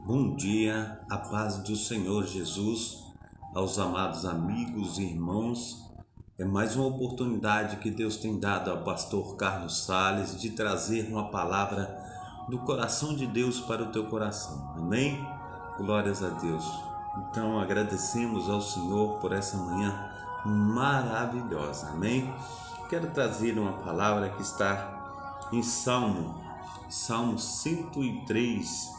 Bom dia, a paz do Senhor Jesus, aos amados amigos e irmãos. É mais uma oportunidade que Deus tem dado ao pastor Carlos Sales de trazer uma palavra do coração de Deus para o teu coração. Amém? Glórias a Deus. Então agradecemos ao Senhor por essa manhã maravilhosa. Amém? Quero trazer uma palavra que está em Salmo 103,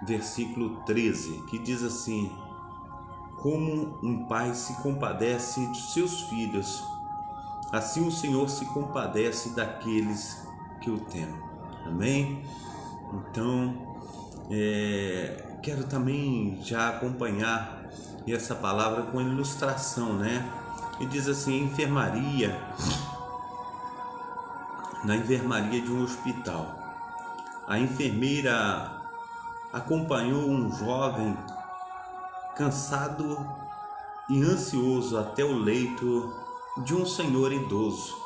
versículo 13, que diz assim: como um pai se compadece dos seus filhos, assim o Senhor se compadece daqueles que o temem. Amém? Então, quero também já acompanhar essa palavra com ilustração, né? E diz assim: na enfermaria de um hospital, a enfermeira acompanhou um jovem cansado e ansioso até o leito de um senhor idoso.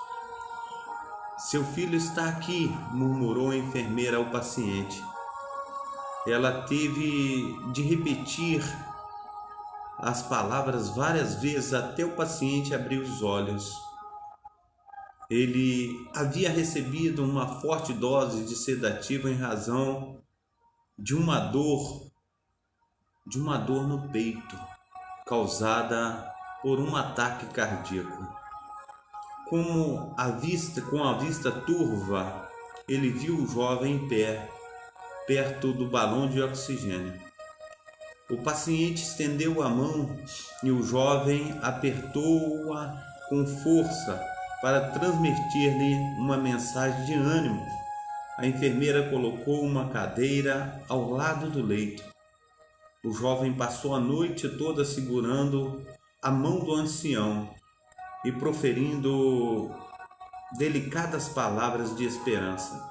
Seu filho está aqui, murmurou a enfermeira ao paciente. Ela teve de repetir as palavras várias vezes até o paciente abrir os olhos. Ele havia recebido uma forte dose de sedativo em razão de uma dor no peito, causada por um ataque cardíaco. Com a vista turva, ele viu o jovem em pé, perto do balão de oxigênio. O paciente estendeu a mão e o jovem apertou-a com força para transmitir-lhe uma mensagem de ânimo. A enfermeira colocou uma cadeira ao lado do leito. O jovem passou a noite toda segurando a mão do ancião e proferindo delicadas palavras de esperança.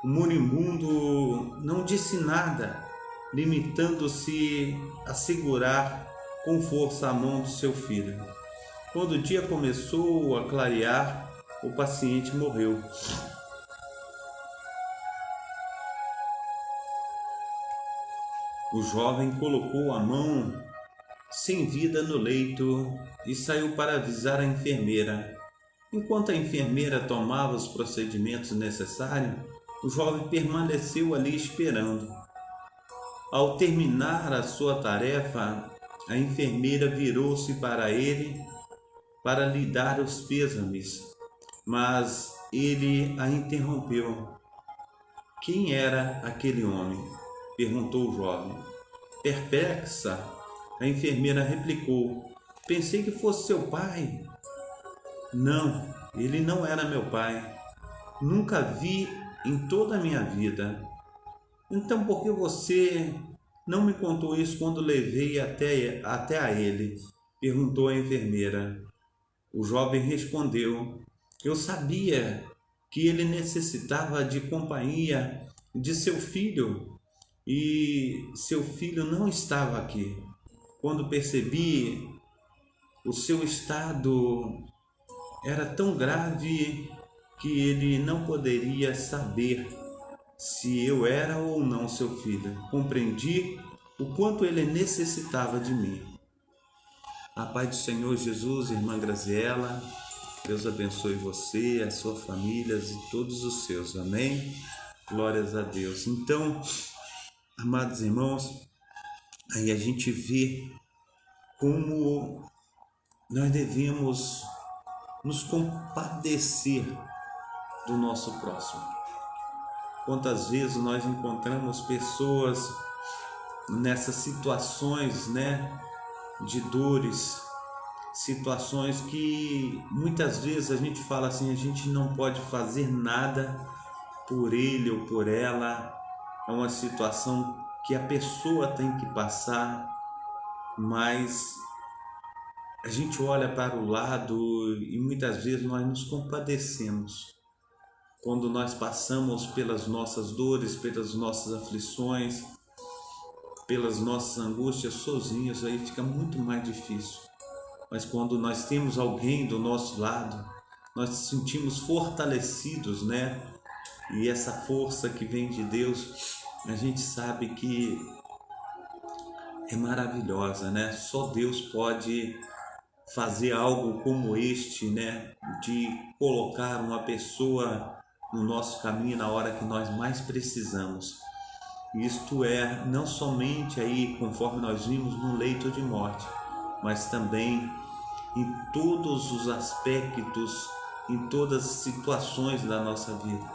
O moribundo não disse nada, limitando-se a segurar com força a mão do seu filho. Quando o dia começou a clarear, o paciente morreu. O jovem colocou a mão sem vida no leito e saiu para avisar a enfermeira. Enquanto a enfermeira tomava os procedimentos necessários, o jovem permaneceu ali esperando. Ao terminar a sua tarefa, a enfermeira virou-se para ele para lhe dar os pêsames, mas ele a interrompeu. Quem era aquele homem? Perguntou o jovem. Perplexa, a enfermeira replicou: pensei que fosse seu pai. Não, ele não era meu pai. Nunca vi em toda a minha vida. Então por que você não me contou isso quando levei até a ele? Perguntou a enfermeira. O jovem respondeu: eu sabia que ele necessitava de companhia de seu filho e seu filho não estava aqui. Quando percebi o seu estado era tão grave que ele não poderia saber se eu era ou não seu filho. Compreendi o quanto ele necessitava de mim. A paz do Senhor Jesus, irmã Graziela, Deus abençoe você, a sua família e todos os seus. Amém? Glórias a Deus. Então, amados irmãos, aí a gente vê como nós devemos nos compadecer do nosso próximo. Quantas vezes nós encontramos pessoas nessas situações, de dores, situações que muitas vezes a gente fala assim, a gente não pode fazer nada por ele ou por ela. É uma situação que a pessoa tem que passar, mas a gente olha para o lado e muitas vezes nós nos compadecemos quando nós passamos pelas nossas dores, pelas nossas aflições, pelas nossas angústias sozinhos, aí fica muito mais difícil. Mas quando nós temos alguém do nosso lado, nós nos sentimos fortalecidos, E essa força que vem de Deus, a gente sabe que é maravilhosa, né? Só Deus pode fazer algo como este, né? De colocar uma pessoa no nosso caminho na hora que nós mais precisamos. Isto é, não somente aí, conforme nós vimos, no leito de morte, mas também em todos os aspectos, em todas as situações da nossa vida.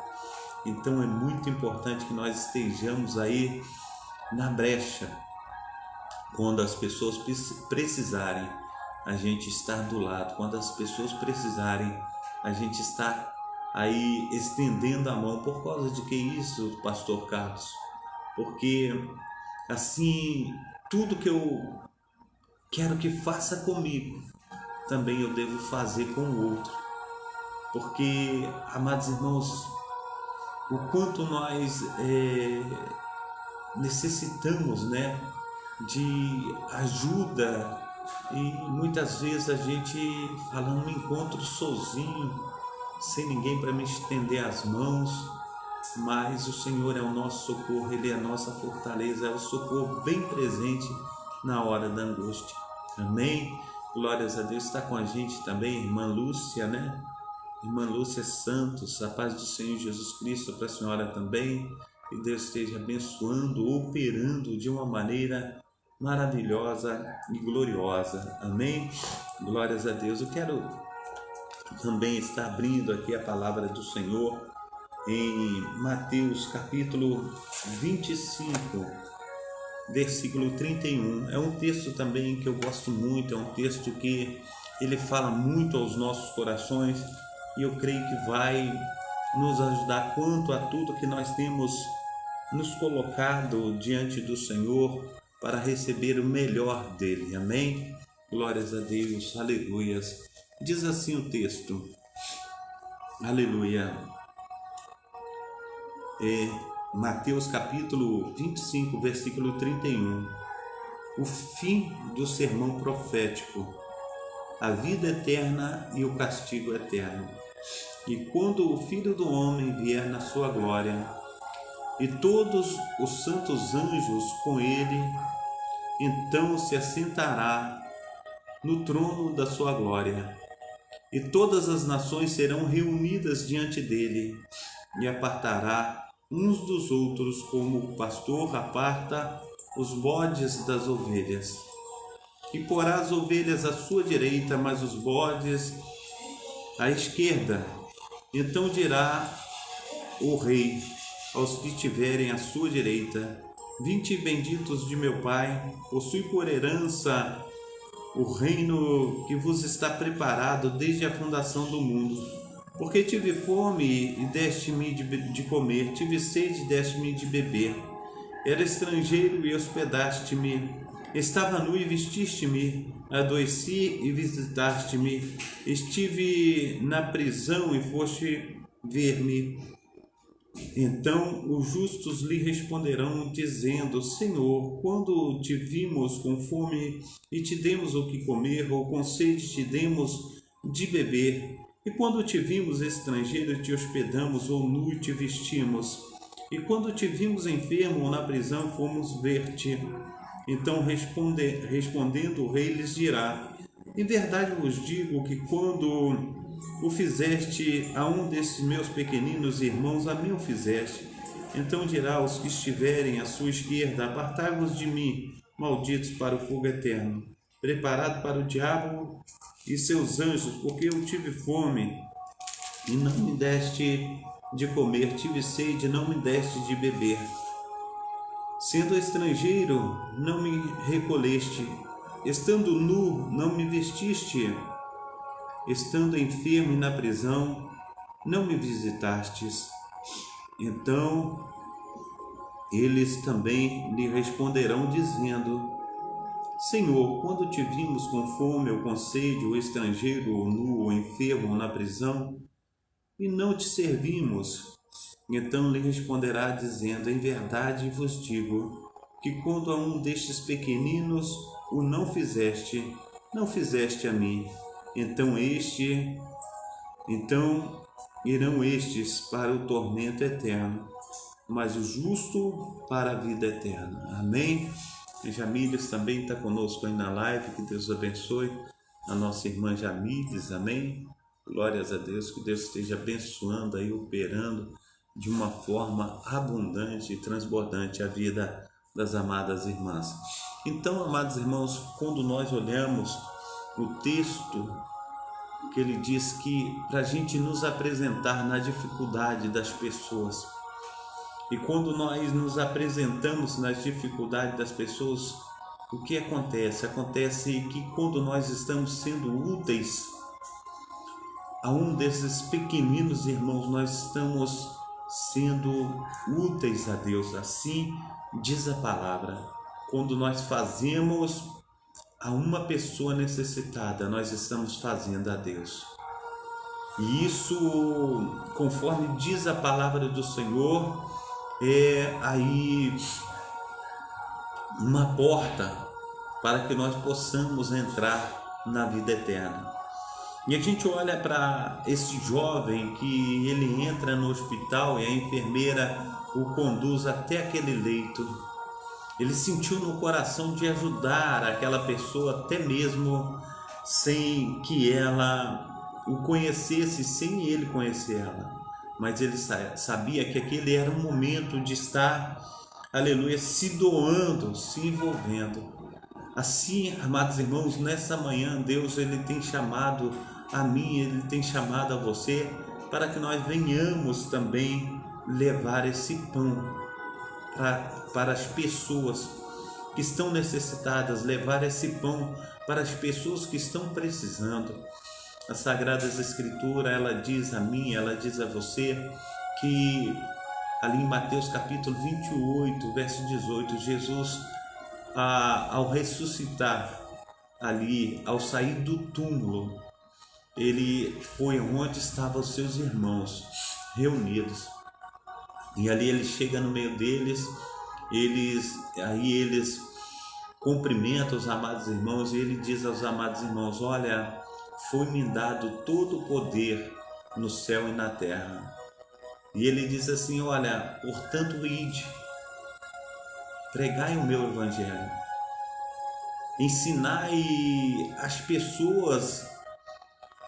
Então é muito importante que nós estejamos aí na brecha. Quando as pessoas precisarem, a gente estar do lado. Quando as pessoas precisarem, a gente está aí estendendo a mão. Por causa de que isso, pastor Carlos? Porque assim, tudo que eu quero que faça comigo, também eu devo fazer com o outro. Porque, amados irmãos, o quanto nós necessitamos, né, de ajuda, e muitas vezes a gente fala, não me encontro sozinho, sem ninguém para me estender as mãos, mas o Senhor é o nosso socorro, Ele é a nossa fortaleza, é o socorro bem presente na hora da angústia. Amém? Glórias a Deus. Está com a gente também irmã Lúcia, né? Irmã Lúcia Santos, a paz do Senhor Jesus Cristo para a senhora também. Que Deus esteja abençoando, operando de uma maneira maravilhosa e gloriosa. Amém? Glórias a Deus. Eu quero também estar abrindo aqui a palavra do Senhor em Mateus capítulo 25, versículo 31. É um texto também que eu gosto muito, é um texto que ele fala muito aos nossos corações e eu creio que vai nos ajudar quanto a tudo que nós temos nos colocado diante do Senhor para receber o melhor dele. Amém? Glórias a Deus, aleluias. Diz assim o texto, aleluia. Mateus capítulo 25, versículo 31. O fim do sermão profético, a vida eterna e o castigo eterno. E quando o Filho do Homem vier na sua glória, e todos os santos anjos com ele, então se assentará no trono da sua glória, e todas as nações serão reunidas diante dele, e apartará uns dos outros, como o pastor aparta os bodes das ovelhas. E porá as ovelhas à sua direita, mas os bodes à esquerda. Então dirá o rei aos que estiverem à sua direita: vinde benditos de meu Pai, possui por herança o reino que vos está preparado desde a fundação do mundo. Porque tive fome e deste-me de comer, tive sede e deste-me de beber. Era estrangeiro e hospedaste-me, estava nu e vestiste-me, adoeci e visitaste-me, estive na prisão e foste ver-me. Então os justos lhe responderão, dizendo: Senhor, quando te vimos com fome e te demos o que comer, ou com sede te demos de beber? E quando te vimos estrangeiro e te hospedamos, ou nu e te vestimos? E quando te vimos enfermo ou na prisão, fomos ver-te? Então respondendo o rei lhes dirá: em verdade vos digo que quando o fizeste a um desses meus pequeninos irmãos, a mim o fizeste. Então dirá aos que estiverem à sua esquerda: apartai-vos de mim, malditos, para o fogo eterno, preparado para o diabo e seus anjos, porque eu tive fome e não me deste de comer, tive sede e não me deste de beber. Sendo estrangeiro, não me recolheste, estando nu, não me vestiste, estando enfermo e na prisão, não me visitastes. Então eles também lhe responderão, dizendo: Senhor, quando te vimos com fome ou com sede, ou estrangeiro, ou nu, ou enfermo, ou na prisão, e não te servimos? Então lhe responderá, dizendo: em verdade vos digo, que quando a um destes pequeninos o não fizeste, não fizeste a mim. Então irão estes para o tormento eterno, mas o justo para a vida eterna. Amém? E Jamílis também está conosco aí na live, que Deus abençoe a nossa irmã Jamílis, amém? Glórias a Deus, que Deus esteja abençoando aí, operando de uma forma abundante e transbordante a vida das amadas irmãs. Então, amados irmãos, quando nós olhamos o texto que ele diz que para a gente nos apresentar na dificuldade das pessoas, e quando nós nos apresentamos nas dificuldades das pessoas, o que acontece? Acontece que quando nós estamos sendo úteis a um desses pequeninos irmãos, nós estamos sendo úteis a Deus. Assim diz a palavra. Quando nós fazemos a uma pessoa necessitada, nós estamos fazendo a Deus. E isso, conforme diz a palavra do Senhor, é aí uma porta para que nós possamos entrar na vida eterna. E a gente olha para esse jovem que ele entra no hospital e a enfermeira o conduz até aquele leito. Ele sentiu no coração de ajudar aquela pessoa, até mesmo sem que ela o conhecesse, sem ele conhecer ela. Mas ele sabia que aquele era um momento de estar, aleluia, se doando, se envolvendo. Assim, amados irmãos, nessa manhã, Deus ele tem chamado a mim, ele tem chamado a você, para que nós venhamos também levar esse pão para as pessoas que estão necessitadas, levar esse pão para as pessoas que estão precisando. As Sagradas Escrituras, ela diz a mim, ela diz a você, que ali em Mateus capítulo 28, verso 18, Jesus, ao ressuscitar ali, ao sair do túmulo, ele foi onde estavam os seus irmãos reunidos. E ali ele chega no meio deles, eles cumprimentam os amados irmãos, e ele diz aos amados irmãos: olha, foi-me dado todo o poder no céu e na terra. E ele diz assim: olha, portanto, ide, pregai o meu evangelho, ensinai as pessoas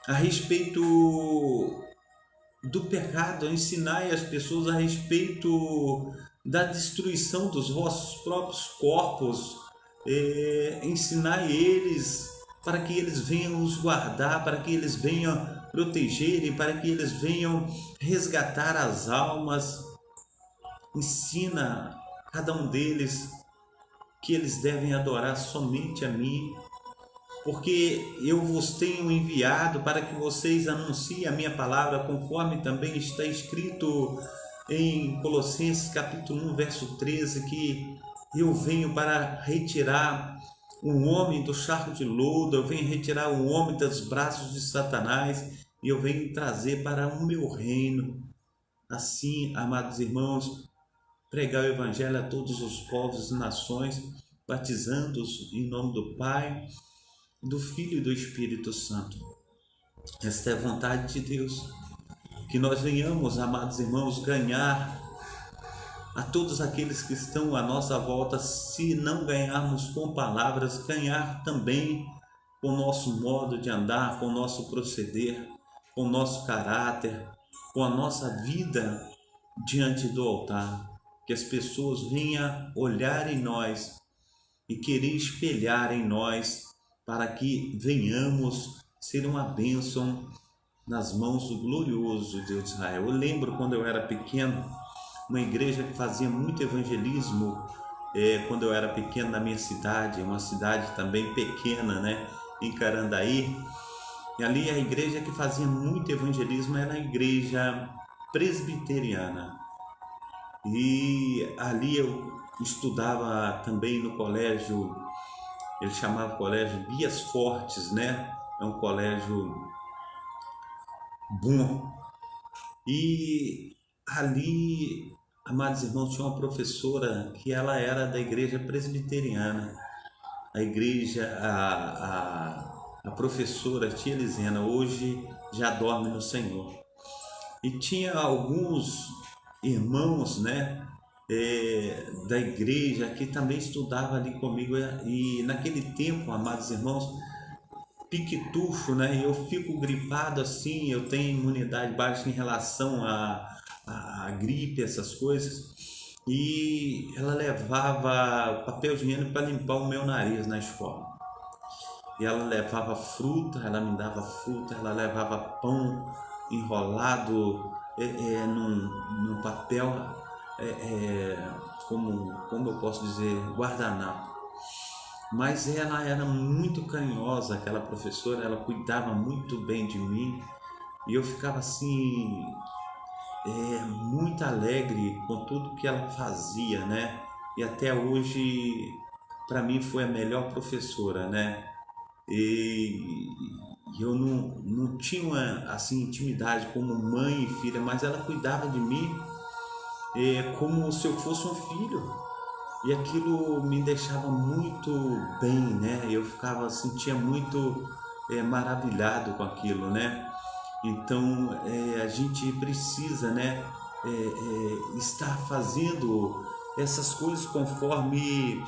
a respeito do pecado, ensinai as pessoas a respeito da destruição dos vossos próprios corpos, ensinai eles para que eles venham os guardar, para que eles venham proteger e para que eles venham resgatar as almas. Ensina cada um deles que eles devem adorar somente a mim, porque eu vos tenho enviado para que vocês anunciem a minha palavra, conforme também está escrito em Colossenses capítulo 1, verso 13, que eu venho para retirar um homem do charco de lodo, eu venho retirar um homem dos braços de Satanás, e eu venho trazer para o meu reino. Assim, amados irmãos, pregar o evangelho a todos os povos e nações, batizando-os em nome do Pai, do Filho e do Espírito Santo. Esta é a vontade de Deus, que nós venhamos, amados irmãos, ganhar a todos aqueles que estão à nossa volta, se não ganharmos com palavras, ganhar também com o nosso modo de andar, com o nosso proceder, com o nosso caráter, com a nossa vida diante do altar. Que as pessoas venham olhar em nós e querer espelhar em nós, para que venhamos ser uma bênção nas mãos do glorioso Deus de Israel. Eu lembro quando eu era pequeno, uma igreja que fazia muito evangelismo, quando eu era pequeno, na minha cidade, uma cidade também pequena, né, em Carandaí. E ali a igreja que fazia muito evangelismo era a igreja presbiteriana. E ali eu estudava também no colégio, ele chamava colégio Bias Fortes, né? É um colégio bom. E ali, amados irmãos, tinha uma professora que ela era da igreja presbiteriana. A igreja, a professora tia Elisena, hoje já dorme no Senhor. E tinha alguns irmãos, né, da igreja, que também estudava ali comigo, e naquele tempo, amados irmãos, piquetufo, né? Eu fico gripado assim, eu tenho imunidade baixa em relação à gripe, essas coisas. E ela levava papel higiênico para limpar o meu nariz na escola. E ela levava fruta, ela me dava fruta, ela levava pão enrolado num papel, é, como eu posso dizer, guardanapo. Mas ela era muito carinhosa, aquela professora, ela cuidava muito bem de mim e eu ficava assim, muito alegre com tudo que ela fazia, né? E até hoje, para mim, foi a melhor professora, né? E eu não tinha assim intimidade como mãe e filha, mas ela cuidava de mim como se eu fosse um filho. E aquilo me deixava muito bem, né? Eu ficava, sentia muito maravilhado com aquilo, né? Então a gente precisa, né? Estar fazendo essas coisas conforme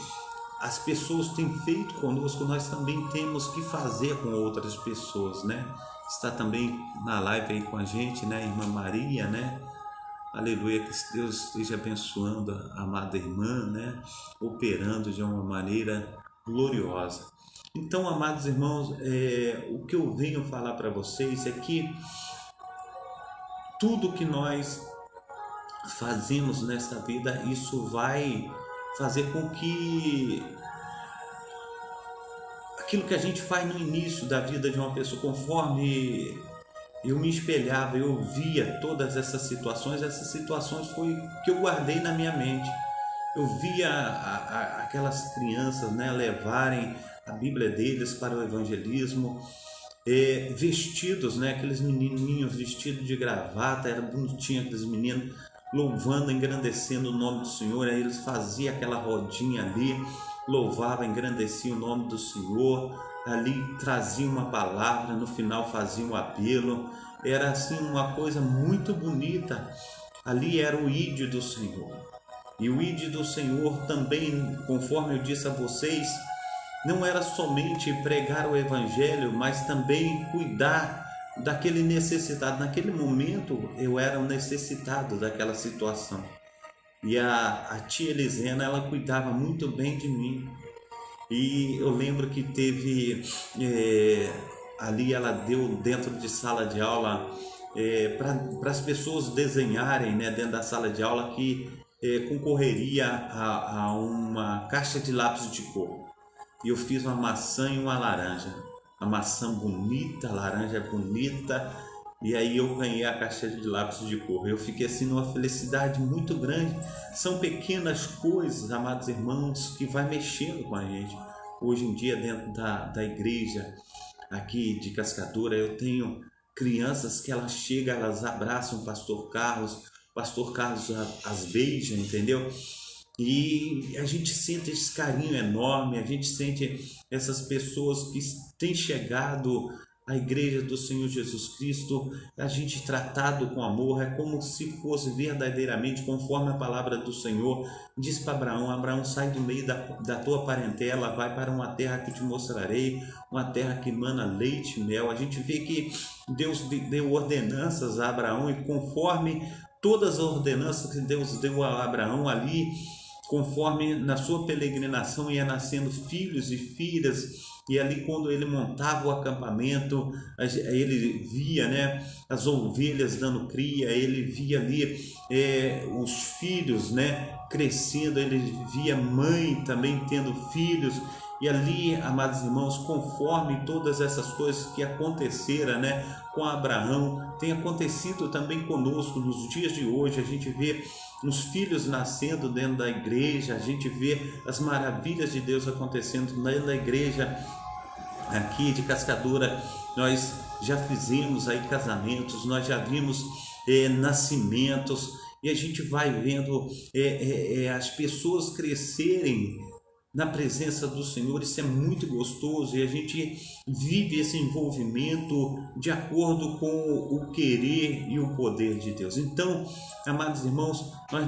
as pessoas têm feito conosco, nós também temos que fazer com outras pessoas, né? Está também na live aí com a gente, né? Irmã Maria, né? Aleluia, que Deus esteja abençoando a amada irmã, né? Operando de uma maneira gloriosa. Então, amados irmãos, o que eu venho falar para vocês é que tudo que nós fazemos nesta vida, isso vai fazer com que aquilo que a gente faz no início da vida de uma pessoa, conforme eu me espelhava, eu via todas essas situações foi que eu guardei na minha mente. Eu via aquelas crianças, né, levarem a Bíblia deles para o evangelismo, vestidos, né, aqueles menininhos vestidos de gravata, era bonitinho aqueles meninos, louvando, engrandecendo o nome do Senhor. Aí eles faziam aquela rodinha ali, louvavam, engrandeciam o nome do Senhor, ali traziam uma palavra, no final faziam um apelo. Era assim uma coisa muito bonita. Ali era o ídio do Senhor. E o ídio do Senhor também, conforme eu disse a vocês, não era somente pregar o evangelho, mas também cuidar daquele necessitado. Naquele momento eu era um necessitado daquela situação. E a tia Elisena, ela cuidava muito bem de mim. E eu lembro que teve ali, ela deu dentro de sala de aula para as pessoas desenharem, né, dentro da sala de aula, que concorreria a uma caixa de lápis de cor. E eu fiz uma maçã e uma laranja. A maçã bonita, a laranja bonita. E aí eu ganhei a caixa de lápis de cor. Eu fiquei assim numa felicidade muito grande. São pequenas coisas, amados irmãos, que vai mexendo com a gente. Hoje em dia, dentro da igreja aqui de Cascadura, eu tenho crianças que elas chegam, elas abraçam o pastor Carlos as beija, entendeu? E a gente sente esse carinho enorme, a gente sente essas pessoas que têm chegado à igreja do Senhor Jesus Cristo, a gente tratado com amor, é como se fosse verdadeiramente conforme a palavra do Senhor. Diz para Abraão: Abraão, sai do meio da tua parentela, vai para uma terra que te mostrarei, uma terra que emana leite e mel. A gente vê que Deus deu ordenanças a Abraão, e conforme todas as ordenanças que Deus deu a Abraão ali, conforme na sua peregrinação ia nascendo filhos e filhas, e ali quando ele montava o acampamento, ele via, né, as ovelhas dando cria, ele via ali os filhos, né, crescendo, ele via mãe também tendo filhos. E ali, amados irmãos, conforme todas essas coisas que aconteceram, né, com Abraão, tem acontecido também conosco nos dias de hoje. A gente vê os filhos nascendo dentro da igreja, a gente vê as maravilhas de Deus acontecendo dentro da igreja aqui de Cascadura. Nós já fizemos aí casamentos, nós já vimos nascimentos, e a gente vai vendo as pessoas crescerem na presença do Senhor. Isso é muito gostoso, e a gente vive esse envolvimento de acordo com o querer e o poder de Deus. Então, amados irmãos, nós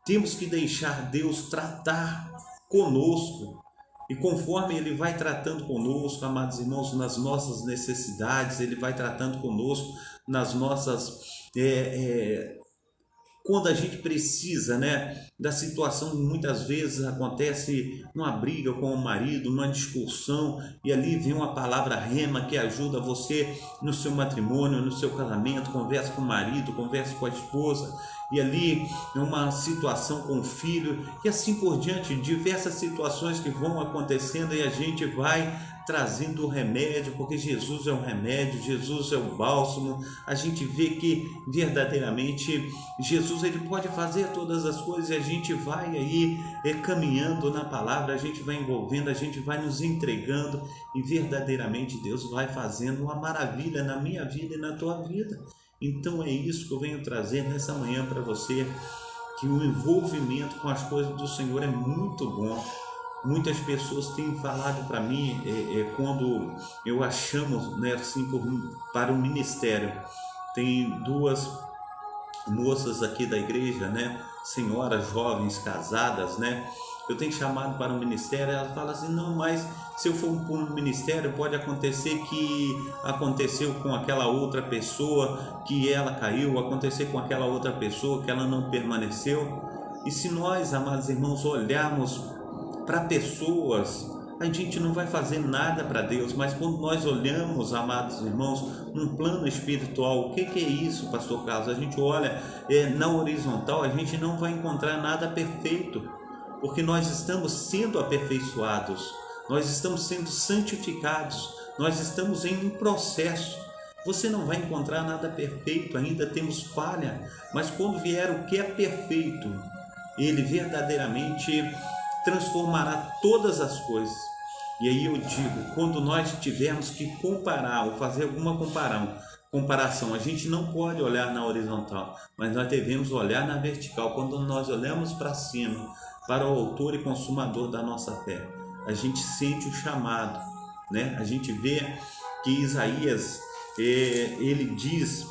Temos que deixar Deus tratar conosco. E conforme Ele vai tratando conosco, amados irmãos, nas nossas necessidades, Ele vai tratando conosco nas nossas quando a gente precisa, da situação, muitas vezes acontece uma briga com o marido, uma discussão, e ali vem uma palavra rema que ajuda você no seu matrimônio, no seu casamento, conversa com o marido, conversa com a esposa, e ali é uma situação com o filho, e assim por diante, diversas situações que vão acontecendo e a gente vai trazendo o remédio, porque Jesus é o remédio, Jesus é o bálsamo. A gente vê que verdadeiramente Jesus, ele pode fazer todas as coisas, e a gente vai aí caminhando na palavra, a gente vai envolvendo, a gente vai nos entregando, e verdadeiramente Deus vai fazendo uma maravilha na minha vida e na tua vida. Então é isso que eu venho trazer nessa manhã para você, que o envolvimento com as coisas do Senhor é muito bom. Muitas pessoas têm falado para mim, quando eu a chamo, assim, para o ministério. Tem duas moças aqui da igreja, senhoras jovens, casadas, eu tenho chamado para o ministério. Elas falam assim: não, mas se eu for para um ministério, pode acontecer que aconteceu com aquela outra pessoa, que ela caiu, acontecer com aquela outra pessoa, que ela não permaneceu. E se nós, amados irmãos, olharmos para pessoas, a gente não vai fazer nada para Deus. Mas quando nós olhamos, amados irmãos, num plano espiritual, o que é isso, pastor Carlos? A gente olha na horizontal, a gente não vai encontrar nada perfeito, porque nós estamos sendo aperfeiçoados, nós estamos sendo santificados, nós estamos em um processo. Você não vai encontrar nada perfeito, ainda temos falha, mas quando vier o que é perfeito, Ele verdadeiramente transformará todas as coisas. E aí eu digo, quando nós tivermos que comparar ou fazer alguma comparação, a gente não pode olhar na horizontal, mas nós devemos olhar na vertical. Quando nós olhamos para cima, para o autor e consumador da nossa fé, a gente sente o chamado, A gente vê que Isaías, ele diz,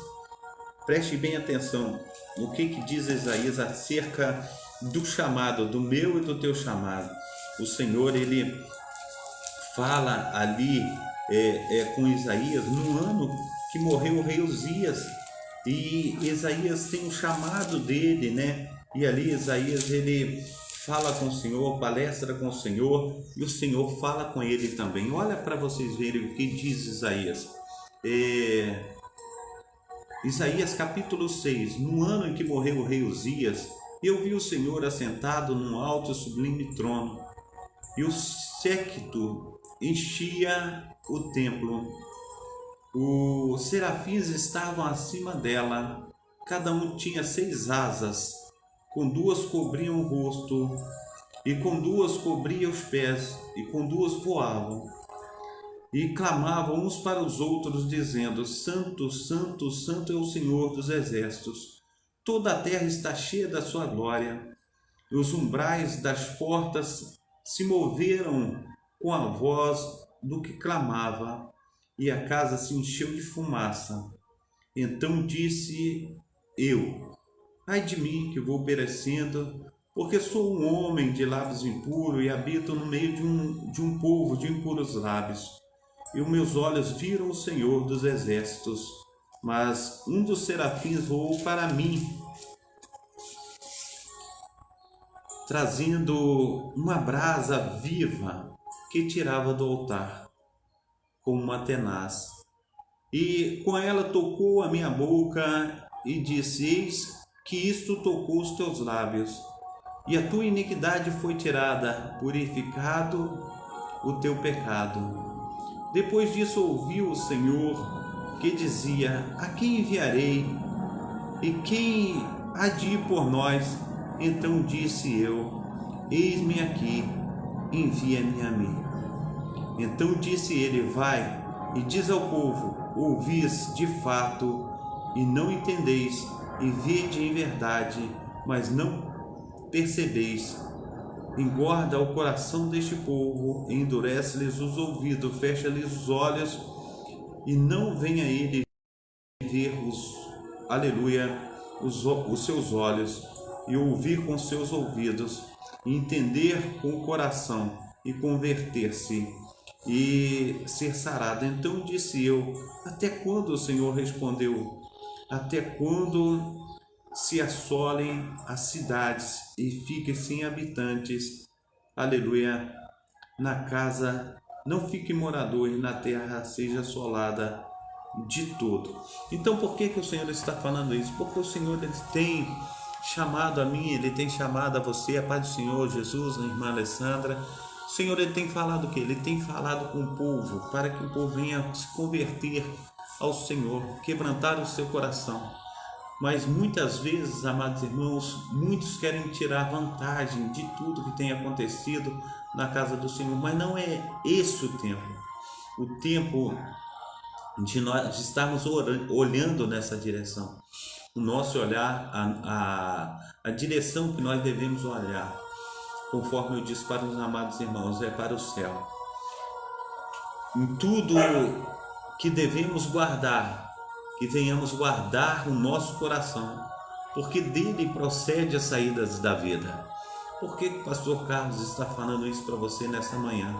preste bem atenção, o que diz Isaías acerca do chamado, do meu e do teu chamado. O Senhor, ele fala ali com Isaías no ano que morreu o rei Uzias, e Isaías tem um chamado dele, e ali Isaías, ele fala com o Senhor, palestra com o Senhor, e o Senhor fala com ele também. Olha para vocês verem o que diz Isaías. Isaías capítulo 6. No ano em que morreu o rei Uzias, eu vi o Senhor assentado num alto e sublime trono, e o séquito enchia o templo. Os serafins estavam acima dela, cada um tinha 6 asas, com 2 cobriam o rosto, e com 2 cobriam os pés, e com 2 voavam. E clamavam uns para os outros, dizendo: Santo, Santo, Santo é o Senhor dos exércitos. Toda a terra está cheia da sua glória. E os umbrais das portas se moveram com a voz do que clamava, e a casa se encheu de fumaça. Então disse eu: ai de mim, que vou perecendo, porque sou um homem de lábios impuros e habito no meio de um povo de impuros lábios. E os meus olhos viram o Senhor dos exércitos. Mas um dos serafins voou para mim, trazendo uma brasa viva que tirava do altar, com uma tenaz. E com ela tocou a minha boca e disse: eis que isto tocou os teus lábios, e a tua iniquidade foi tirada, purificado o teu pecado. Depois disso ouvi o Senhor que dizia: a quem enviarei? E quem há de ir por nós? Então disse eu: eis-me aqui, envia-me a mim. Então disse ele: vai e diz ao povo: ouvis de fato e não entendeis, e vede em verdade, mas não percebeis. Engorda o coração deste povo, endurece-lhes os ouvidos, fecha-lhes os olhos, e não venha ele ver os seus olhos, e ouvir com seus ouvidos, e entender com o coração e converter-se e ser sarado. Então disse eu: até quando? O Senhor respondeu: até quando se assolem as cidades e fiquem sem habitantes? Aleluia. Na casa não fique morador, e na terra seja assolada de tudo. Então por que o Senhor está falando isso? Porque o Senhor ele tem chamado a mim, ele tem chamado a você, a paz do Senhor Jesus, a irmã Alessandra. O Senhor ele tem falado o quê? Ele tem falado com o povo, para que o povo venha se converter ao Senhor, quebrantar o seu coração. Mas muitas vezes, amados irmãos, muitos querem tirar vantagem de tudo que tem acontecido na casa do Senhor, mas não é esse o tempo. O tempo de nós estarmos olhando nessa direção. O nosso olhar, a direção que nós devemos olhar, conforme eu disse para os amados irmãos, é para o céu. Em tudo que devemos guardar, que venhamos guardar o nosso coração, porque dele procede as saídas da vida. Por que o pastor Carlos está falando isso para você nessa manhã?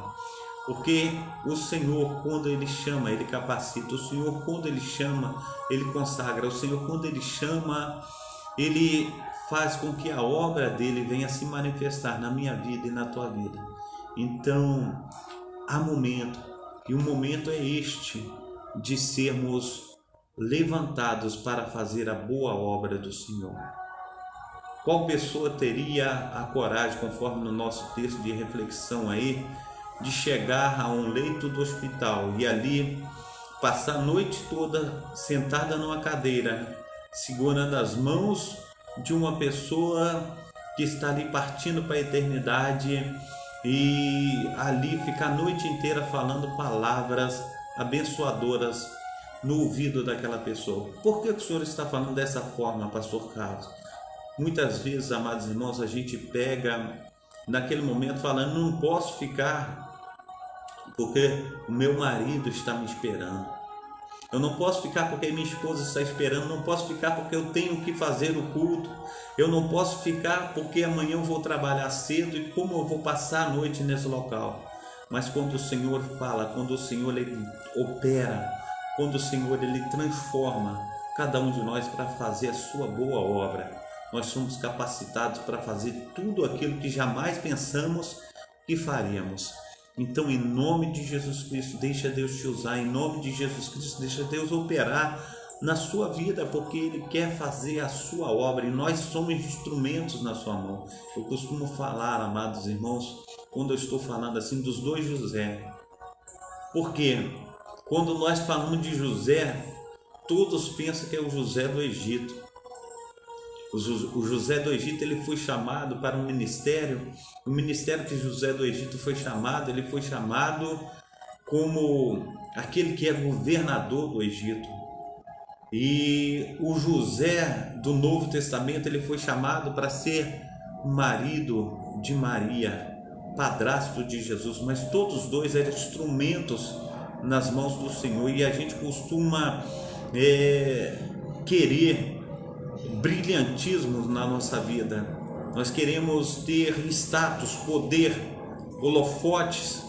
Porque o Senhor, quando Ele chama, Ele capacita. O Senhor, quando Ele chama, Ele consagra. O Senhor, quando Ele chama, Ele faz com que a obra dEle venha se manifestar na minha vida e na tua vida. Então, há momento, e o momento é este, de sermos levantados para fazer a boa obra do Senhor. Qual pessoa teria a coragem, conforme no nosso texto de reflexão aí, de chegar a um leito do hospital e ali passar a noite toda sentada numa cadeira, segurando as mãos de uma pessoa que está ali partindo para a eternidade, e ali ficar a noite inteira falando palavras abençoadoras no ouvido daquela pessoa? Por que o Senhor está falando dessa forma, pastor Carlos? Muitas vezes, amados irmãos, a gente pega naquele momento falando: não posso ficar porque o meu marido está me esperando, eu não posso ficar porque minha esposa está esperando, não posso ficar porque eu tenho que fazer o culto, eu não posso ficar porque amanhã eu vou trabalhar cedo e como eu vou passar a noite nesse local. Mas quando o Senhor fala, quando o Senhor ele opera, quando o Senhor ele transforma cada um de nós para fazer a sua boa obra, nós somos capacitados para fazer tudo aquilo que jamais pensamos que faríamos. Então, em nome de Jesus Cristo, deixa Deus te usar. Em nome de Jesus Cristo, deixa Deus operar na sua vida, porque Ele quer fazer a sua obra e nós somos instrumentos na sua mão. Eu costumo falar, amados irmãos, quando eu estou falando assim, dos dois José. Porque quando nós falamos de José, todos pensam que é o José do Egito. O José do Egito ele foi chamado para um ministério. O ministério que José do Egito foi chamado, ele foi chamado como aquele que é governador do Egito. E o José do Novo Testamento ele foi chamado para ser marido de Maria, padrasto de Jesus. Mas todos dois eram instrumentos nas mãos do Senhor, e a gente costuma querer brilhantismo na nossa vida. Nós queremos ter status, poder, holofotes,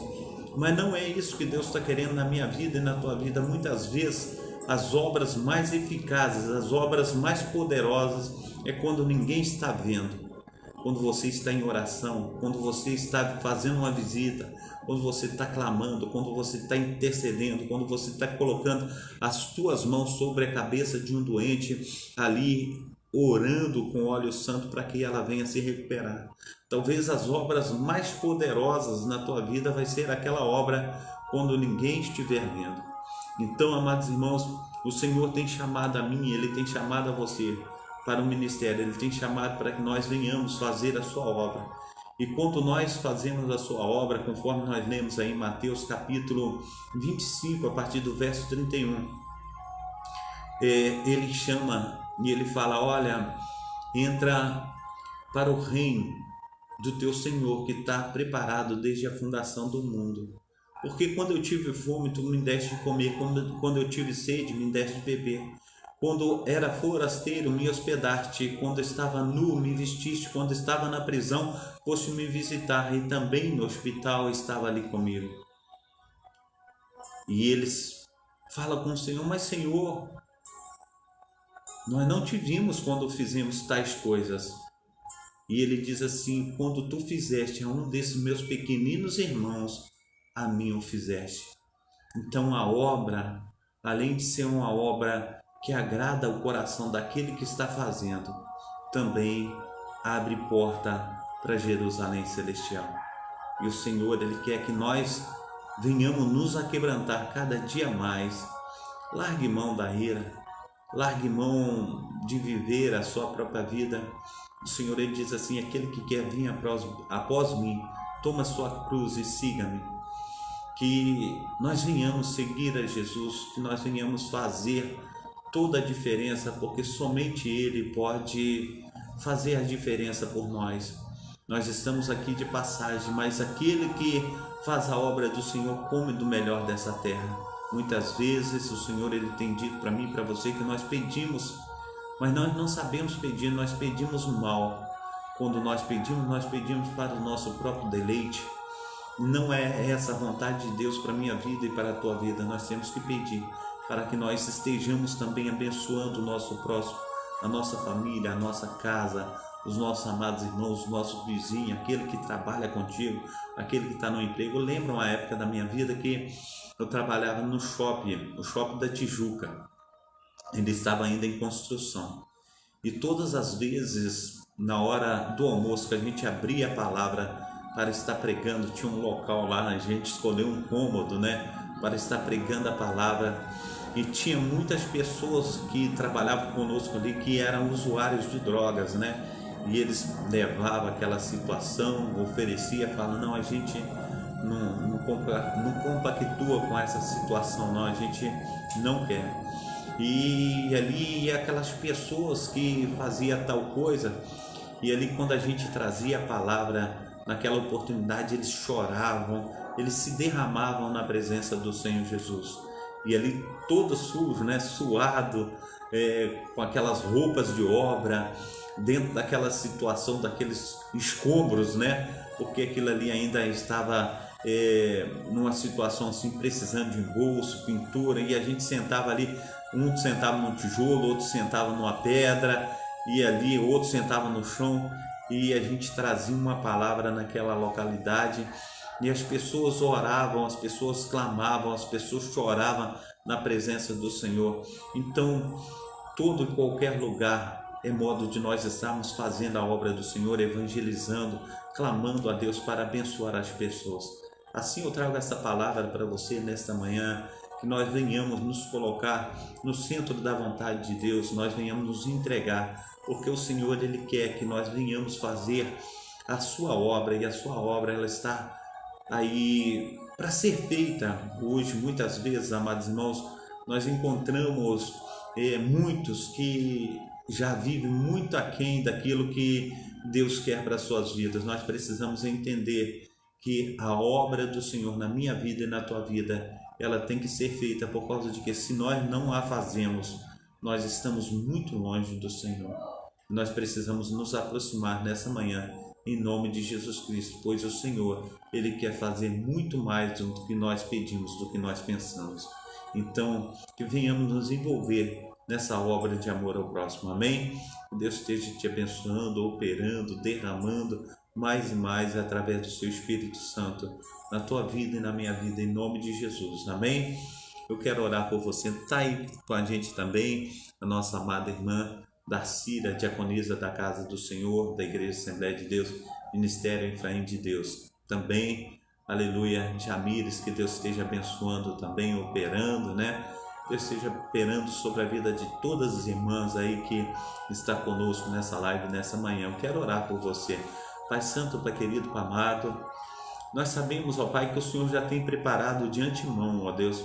mas não é isso que Deus está querendo na minha vida e na tua vida. Muitas vezes as obras mais eficazes, as obras mais poderosas é quando ninguém está vendo, quando você está em oração, quando você está fazendo uma visita, quando você está clamando, quando você está intercedendo, quando você está colocando as tuas mãos sobre a cabeça de um doente ali, orando com óleo santo para que ela venha se recuperar. Talvez as obras mais poderosas na tua vida vai ser aquela obra quando ninguém estiver vendo. Então, amados irmãos, o Senhor tem chamado a mim, Ele tem chamado a você para o ministério, Ele tem chamado para que nós venhamos fazer a sua obra. E quando nós fazemos a sua obra, conforme nós lemos aí em Mateus capítulo 25, a partir do verso 31, Ele chama e Ele fala: olha, entra para o reino do teu Senhor, que está preparado desde a fundação do mundo. Porque quando eu tive fome, tu me deste de comer, quando eu tive sede, me deste de beber. Quando era forasteiro, me hospedaste. Quando estava nu, me vestiste. Quando estava na prisão, foste me visitar. E também no hospital estava ali comigo. E eles falam com o Senhor: mas Senhor, nós não te vimos quando fizemos tais coisas. E ele diz assim: quando tu fizeste a um desses meus pequeninos irmãos, a mim o fizeste. Então a obra, além de ser uma obra que agrada o coração daquele que está fazendo, também abre porta para Jerusalém celestial. E o Senhor, Ele quer que nós venhamos nos aquebrantar cada dia mais. Largue mão da ira, largue mão de viver a sua própria vida. O Senhor, Ele diz assim: aquele que quer vir após mim, toma sua cruz e siga-me. Que nós venhamos seguir a Jesus, que nós venhamos fazer toda a diferença, porque somente Ele pode fazer a diferença por nós. Nós estamos aqui de passagem, mas aquele que faz a obra do Senhor come do melhor dessa terra. Muitas vezes o Senhor, Ele tem dito para mim e para você que nós pedimos, mas nós não sabemos pedir, nós pedimos mal. Quando nós pedimos para o nosso próprio deleite. Não é essa a vontade de Deus para a minha vida e para a tua vida. Nós temos que pedir para que nós estejamos também abençoando o nosso próximo, a nossa família, a nossa casa, os nossos amados irmãos, os nossos vizinhos, aquele que trabalha contigo, aquele que está no emprego. Eu lembro uma época da minha vida que eu trabalhava no shopping da Tijuca. Ele estava ainda em construção. E todas as vezes, na hora do almoço, que a gente abria a palavra para estar pregando, tinha um local lá, a gente escolheu um cômodo, para estar pregando a palavra, e tinha muitas pessoas que trabalhavam conosco ali que eram usuários de drogas, e eles levavam aquela situação, oferecia, falavam: não, a gente não compactua com essa situação, não, a gente não quer. E ali aquelas pessoas que faziam tal coisa, e ali quando a gente trazia a palavra, naquela oportunidade eles choravam, eles se derramavam na presença do Senhor Jesus. E ali todo sujo, suado, com aquelas roupas de obra, dentro daquela situação, daqueles escombros, porque aquilo ali ainda estava numa situação assim, precisando de embolso, pintura, e a gente sentava ali, um sentava num tijolo, outro sentava numa pedra, e ali outro sentava no chão, e a gente trazia uma palavra naquela localidade, e as pessoas oravam, as pessoas clamavam, as pessoas choravam na presença do Senhor. Então, todo e qualquer lugar é modo de nós estarmos fazendo a obra do Senhor, evangelizando, clamando a Deus para abençoar as pessoas. Assim eu trago essa palavra para você nesta manhã, que nós venhamos nos colocar no centro da vontade de Deus, nós venhamos nos entregar, porque o Senhor, Ele quer que nós venhamos fazer a sua obra, e a sua obra ela está aí para ser feita. Hoje, muitas vezes, amados irmãos, nós encontramos muitos que já vivem muito aquém daquilo que Deus quer para as suas vidas. Nós precisamos entender que a obra do Senhor na minha vida e na tua vida, ela tem que ser feita, por causa de que se nós não a fazemos, nós estamos muito longe do Senhor. Nós precisamos nos aproximar nessa manhã, em nome de Jesus Cristo, pois o Senhor, Ele quer fazer muito mais do que nós pedimos, do que nós pensamos. Então, que venhamos nos envolver nessa obra de amor ao próximo, amém? Que Deus esteja te abençoando, operando, derramando mais e mais através do seu Espírito Santo na tua vida e na minha vida, em nome de Jesus, amém? Eu quero orar por você. Está aí com a gente também a nossa amada irmã Darcília, diaconisa da Casa do Senhor, da Igreja Assembleia de Deus, Ministério Efraim de Deus. Também, aleluia, Jamires, que Deus esteja abençoando também, operando, Deus esteja operando sobre a vida de todas as irmãs aí que está conosco nessa live, nessa manhã. Eu quero orar por você. Pai Santo, Pai querido, Pai amado, nós sabemos, ó Pai, que o Senhor já tem preparado de antemão, ó Deus,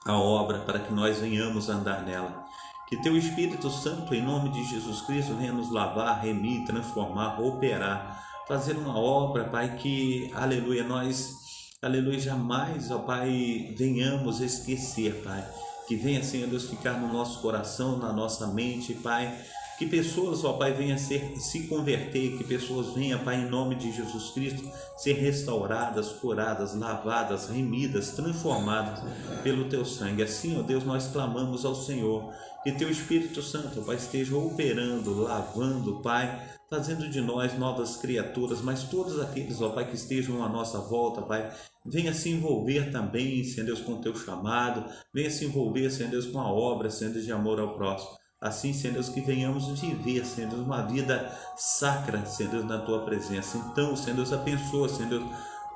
a obra para que nós venhamos andar nela. Que Teu Espírito Santo, em nome de Jesus Cristo, venha nos lavar, remir, transformar, operar, fazer uma obra, Pai, que, aleluia, nós, aleluia, jamais, ó Pai, venhamos esquecer, Pai, que venha, Senhor Deus, ficar no nosso coração, na nossa mente, Pai. Que pessoas, ó Pai, venham se converter, que pessoas venham, Pai, em nome de Jesus Cristo, ser restauradas, curadas, lavadas, remidas, transformadas pelo Teu sangue. Assim, ó Deus, nós clamamos ao Senhor, que Teu Espírito Santo, ó Pai, esteja operando, lavando, Pai, fazendo de nós novas criaturas, mas todos aqueles, ó Pai, que estejam à nossa volta, Pai, venha se envolver também, Senhor Deus, com o Teu chamado, venha se envolver, Senhor Deus, com a obra, Senhor Deus, de amor ao próximo. Assim, Senhor Deus, que venhamos viver, Senhor Deus, uma vida sacra, Senhor Deus, na Tua presença. Então, Senhor Deus, abençoa, Senhor Deus,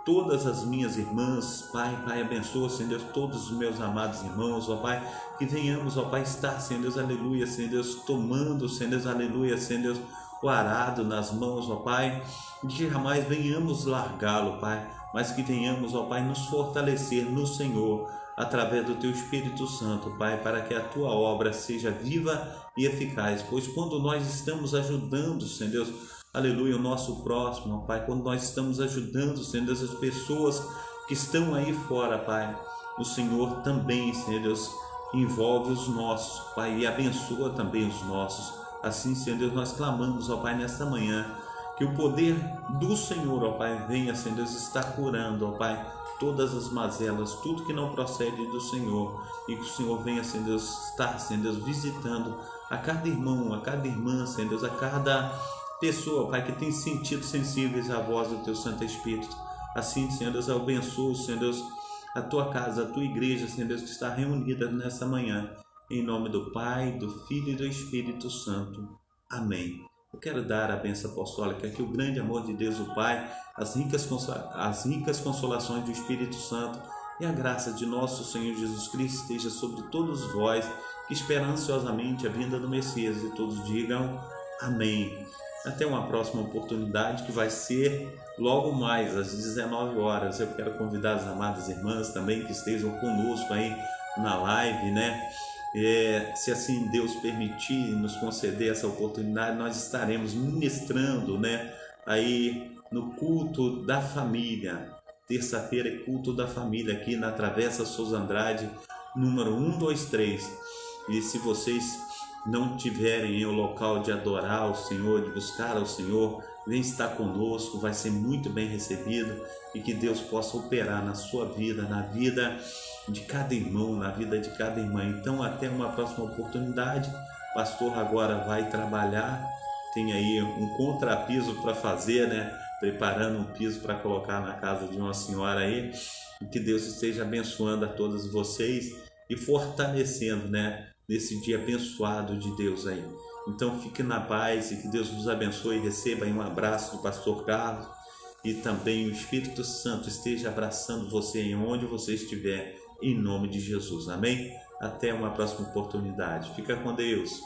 todas as minhas irmãs, Pai, abençoa, Senhor Deus, todos os meus amados irmãos, ó Pai, que venhamos, ó Pai, estar, Senhor Deus, aleluia, Senhor Deus, tomando, Senhor Deus, aleluia, Senhor Deus, o arado nas mãos, ó Pai, que jamais venhamos largá-lo, Pai, mas que venhamos, ó Pai, nos fortalecer no Senhor, através do Teu Espírito Santo, Pai, para que a Tua obra seja viva e eficaz, pois quando nós estamos ajudando, Senhor Deus, aleluia, o nosso próximo, Pai, quando nós estamos ajudando, Senhor Deus, as pessoas que estão aí fora, Pai, o Senhor também, Senhor Deus, envolve os nossos, Pai, e abençoa também os nossos. Assim, Senhor Deus, nós clamamos, ó Pai, nesta manhã, que o poder do Senhor, ó Pai, venha, Senhor Deus, estar curando, ó Pai, todas as mazelas, tudo que não procede do Senhor, e que o Senhor venha, Senhor Deus, estar, Senhor Deus, visitando a cada irmão, a cada irmã, Senhor Deus, a cada pessoa, Pai, que tem sentido sensíveis à voz do Teu Santo Espírito. Assim, Senhor Deus, eu abençoo, Senhor Deus, a Tua casa, a Tua igreja, Senhor Deus, que está reunida nessa manhã, em nome do Pai, do Filho e do Espírito Santo. Amém. Eu quero dar a bênção apostólica, que o grande amor de Deus, o Pai, as ricas consolações do Espírito Santo e a graça de nosso Senhor Jesus Cristo esteja sobre todos vós que esperam ansiosamente a vinda do Messias, e todos digam amém. Até uma próxima oportunidade, que vai ser logo mais às 19 horas. Eu quero convidar as amadas irmãs também que estejam conosco aí na live, né? Se assim Deus permitir e nos conceder essa oportunidade, nós estaremos ministrando, né, aí no culto da família. Terça-feira é culto da família aqui na Travessa Souza Andrade, número 123. E se vocês não tiverem o local de adorar o Senhor, de buscar ao Senhor, vem estar conosco, vai ser muito bem recebido, e que Deus possa operar na sua vida, na vida de cada irmão, na vida de cada irmã. Então, até uma próxima oportunidade. O pastor agora vai trabalhar, tem aí um contrapiso para fazer, né? Preparando um piso para colocar na casa de uma senhora aí. E que Deus esteja abençoando a todos vocês e fortalecendo, né, nesse dia abençoado de Deus aí. Então, fique na paz e que Deus vos abençoe. E receba aí um abraço do pastor Carlos, e também o Espírito Santo esteja abraçando você em onde você estiver, em nome de Jesus. Amém? Até uma próxima oportunidade. Fica com Deus.